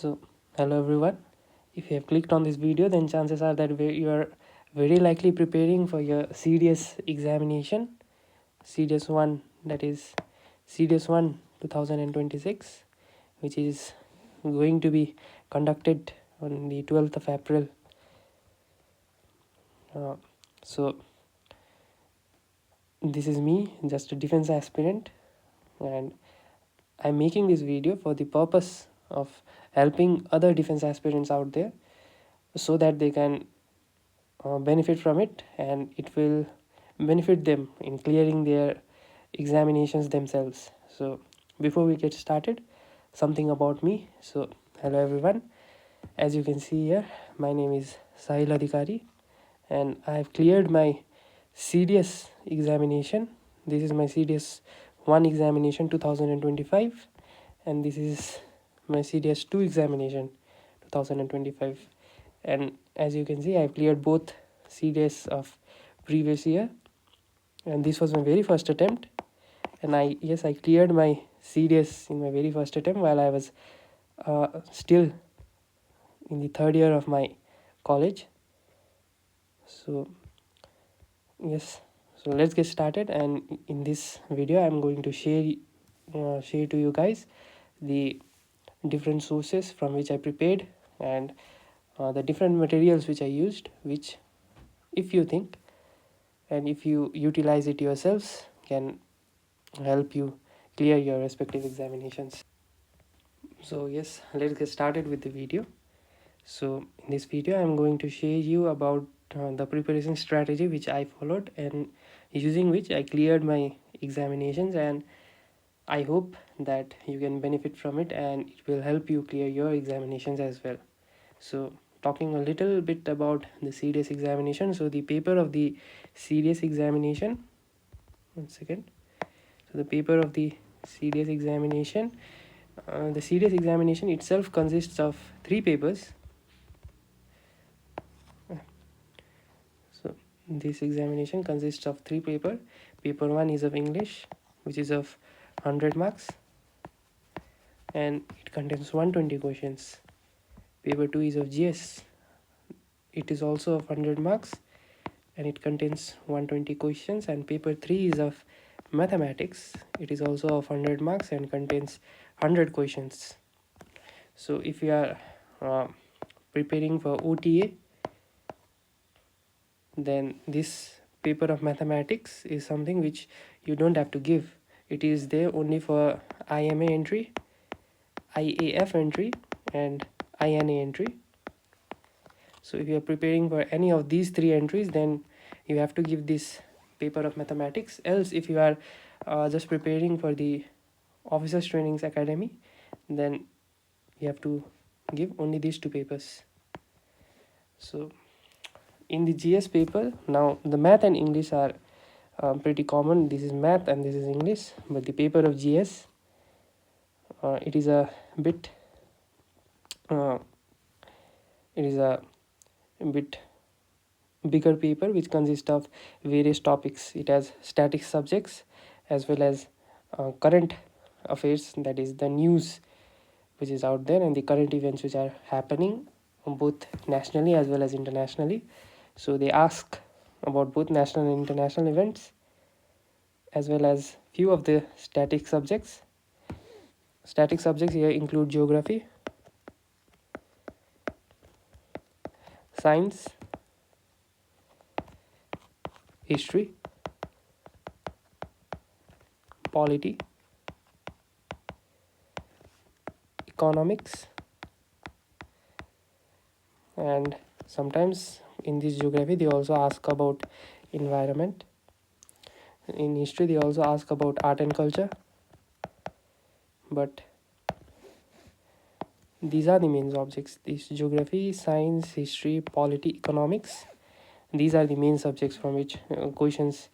So hello everyone. If you have clicked on this video, then chances are that you are very likely preparing for your CDS examination, CDS 1, that is CDS 1 2026, which is going to be conducted on the 12th of April. So this is me, just a defense aspirant, and I'm making this video for the purpose of helping other defense aspirants out there so that they can benefit from it, and it will benefit them in clearing their examinations themselves. So before we get started, something about me. So hello everyone, as you can see here, my name is Sahil Adhikari and I have cleared my CDS examination. This is my CDS 1 examination 2025, and this is my CDS 2 examination 2025. And as you can see, I've cleared both CDS of previous year, and this was my very first attempt. And I cleared my CDS in my very first attempt while I was still in the third year of my college. So let's get started. And in this video I'm going to share to you guys the different sources from which I prepared, and the different materials which I used, which if you think and if you utilize it yourselves can help you clear your respective examinations. So let's get started with the video. So in this video I'm going to share you about the preparation strategy which I followed and using which I cleared my examinations, and I hope that you can benefit from it and it will help you clear your examinations as well. So talking a little bit about the CDS examination. So the paper of the CDS examination, one second. So the paper of the CDS examination, the CDS examination itself consists of 3 papers. So this examination consists of 3 papers. Paper 1 is of English, which is of 100 marks, and it contains 120 questions. Paper 2 is of GS. It is also of 100 marks and it contains 120 questions. And paper 3 is of mathematics. It is also of 100 marks and contains 100 questions. So if you are preparing for OTA, then this paper of mathematics is something which you don't have to give. It is there only for IMA entry, IAF entry and INA entry. So if you are preparing for any of these 3 entries, then you have to give this paper of mathematics. Else if you are just preparing for the officers trainings academy, then you have to give only these 2 papers. So in the GS paper, now the math and English are pretty common. This is math and this is English, but the paper of GS, it is a bit bigger paper which consists of various topics. It has static subjects as well as current affairs, that is the news which is out there and the current events which are happening both nationally as well as internationally. So they ask about both national and international events as well as few of the static subjects. Static subjects here include geography, science, history, polity, economics, and sometimes in this geography they also ask about environment. In history they also ask about art and culture, but these are the main subjects. This geography, science, history, polity, economics, these are the main subjects from which questions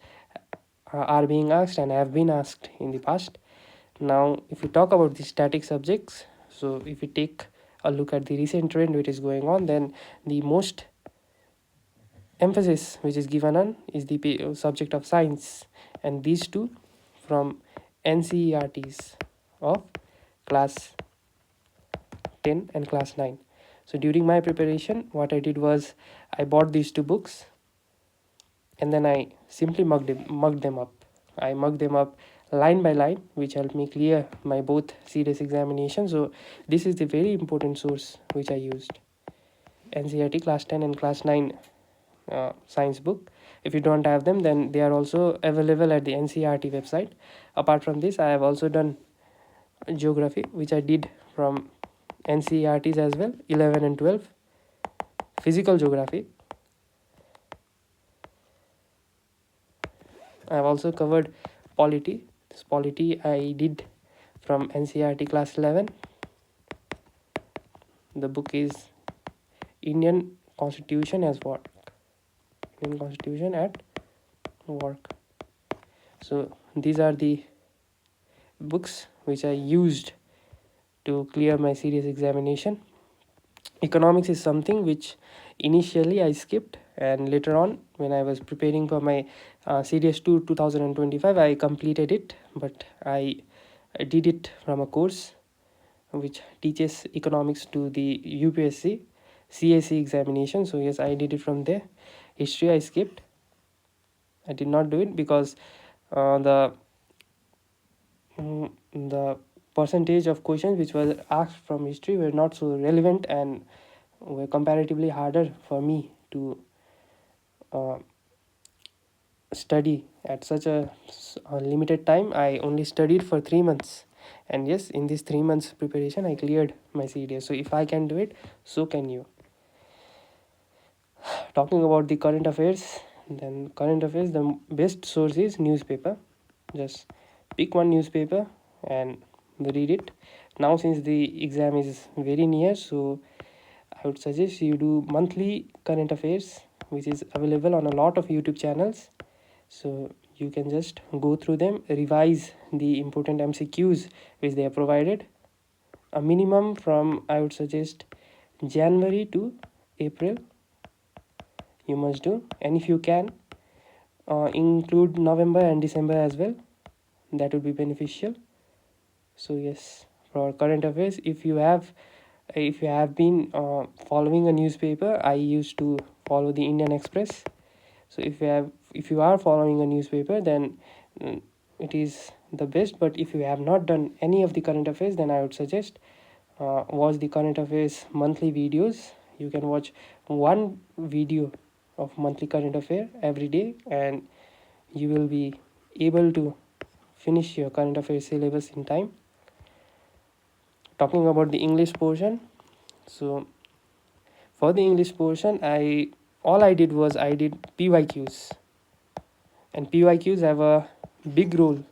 are being asked and have been asked in the past. Now if we talk about the static subjects, so if we take a look at the recent trend which is going on, then the most emphasis which is given on is the subject of science, and these 2 from NCERTs of class 10 and class 9. So during my preparation, what I did was I bought these two books and then I simply mugged them up. I mugged them up line by line, which helped me clear my both serious examinations. So this is the very important source which I used. NCERT class 10 and class 9 science book. If you don't have them, then they are also available at the NCERT website. Apart from this, I have also done geography, which I did from NCERTs as well, 11 and 12. Physical geography, I have also covered polity. This polity I did from NCERT class 11. The book is Indian Constitution as Work. Indian Constitution at Work. So these are the books which I used to clear my serious examination. Economics is something which initially I skipped, and later on when I was preparing for my Series 2 2025, I completed it, but I did it from a course which teaches economics to the UPSC CAC examination. So yes, I did it from there. History I skipped. I did not do it because the the percentage of questions which were asked from history were not so relevant and were comparatively harder for me to uh, study at such a limited time. I only studied for 3 months, and yes, in this 3 months preparation I cleared my CDS. So if I can do it, so can you. Talking about the current affairs, then current affairs, the best source is newspaper. Just pick one newspaper and read it. Now since the exam is very near, so I would suggest you do monthly current affairs, which is available on a lot of YouTube channels. So you can just go through them, revise the important MCQs which they have provided. A minimum from, I would suggest, January to April you must do, and if you can include November and December as well, that would be beneficial. So yes, for current affairs, if you have been following a newspaper, I used to follow the Indian Express. So if you are following a newspaper, then it is the best. But if you have not done any of the current affairs, then I would suggest watch the current affairs monthly videos. You can watch one video of monthly current affair every day, and you will be able to finish your current affairs syllabus in time. Talking about the English portion, so for the English portion, all I did was I did PYQs, and PYQs have a big role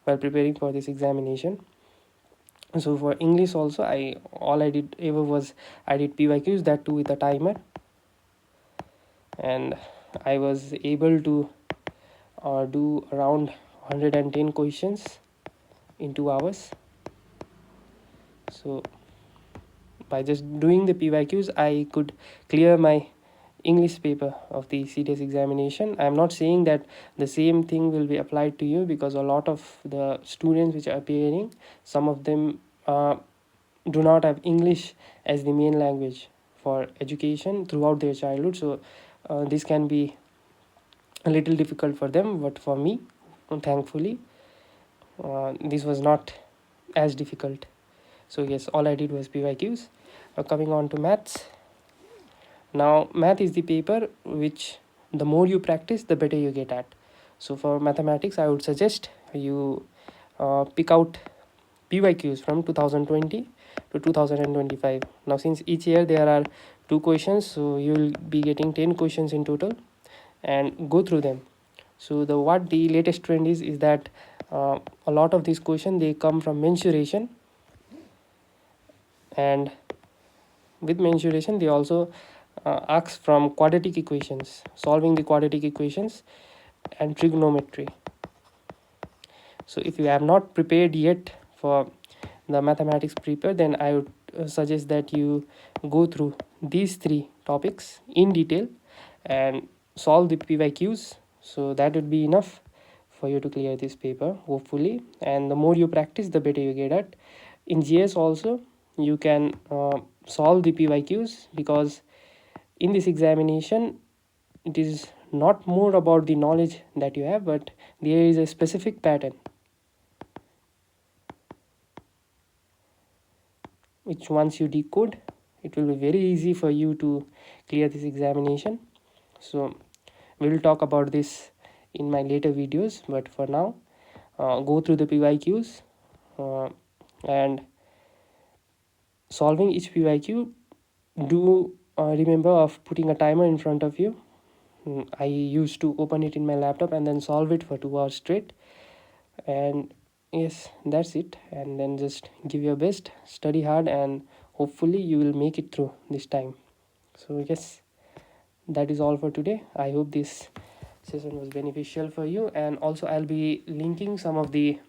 while preparing for this examination. So for English also, all I did ever was I did PYQs, that too with a timer, and I was able to do around 110 questions in 2 hours. So by just doing the PYQs, I could clear my English paper of the CDS examination. I am not saying that the same thing will be applied to you, because a lot of the students which are appearing, some of them do not have English as the main language for education throughout their childhood. So this can be a little difficult for them, but for me, thankfully, this was not as difficult. So yes, all I did was PYQs. Coming on to maths. Now math is the paper which the more you practice, the better you get at. So for mathematics, I would suggest you pick out PYQs from 2020 to 2025. Now since each year there are 2 questions, so you will be getting 10 questions in total, and go through them. So what the latest trend is that a lot of these questions, they come from mensuration, and with mensuration they also ask from quadratic equations, solving the quadratic equations, and trigonometry. So if you have not prepared yet for the mathematics prepare, then I would suggest that you go through these 3 topics in detail and solve the PYQs. So that would be enough for you to clear this paper, hopefully. And the more you practice, the better you get at. In GS also, you can solve the pyqs, because in this examination it is not more about the knowledge that you have, but there is a specific pattern which once you decode, it will be very easy for you to clear this examination. So we will talk about this in my later videos, but for now, go through the pyqs and solving each pyq. Do remember of putting a timer in front of you. I used to open it in my laptop and then solve it for 2 hours straight. And yes, that's it. And then just give your best, study hard, and hopefully you will make it through this time. So yes, that is all for today. I hope this session was beneficial for you, and also I'll be linking some of the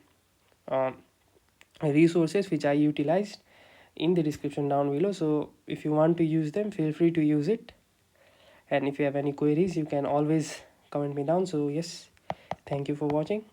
uh, resources which I utilized in the description down below. So if you want to use them, feel free to use it. And if you have any queries, you can always comment me down. So yes, thank you for watching.